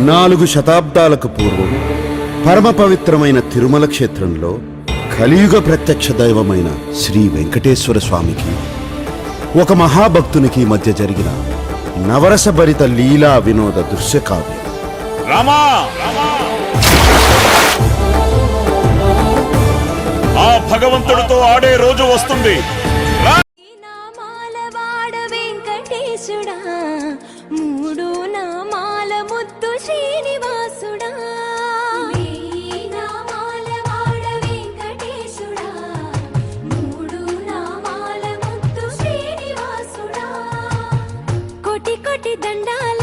4 శతాబ్దాలకు పూర్వం పరమ పవిత్రమైన తిరుమల క్షేత్రంలో కలియుగ ప్రత్యక్ష దైవమైన శ్రీ వెంకటేశ్వర స్వామికి ఒక మహాభక్తునికి మధ్య జరిగిన నవరసభరిత లీలా వినోద దృశ్యకావ్యం. రామా, ఆ భగవంతుడితో ఆడే రోజు వస్తుంది. మూడు నామాల ముద్దు శ్రీనివాసుడా, నామాల వాడ వెంకటేశుడా, మూడు నామాల ముద్దు శ్రీనివాసుడా, కోటి కోటి దండాల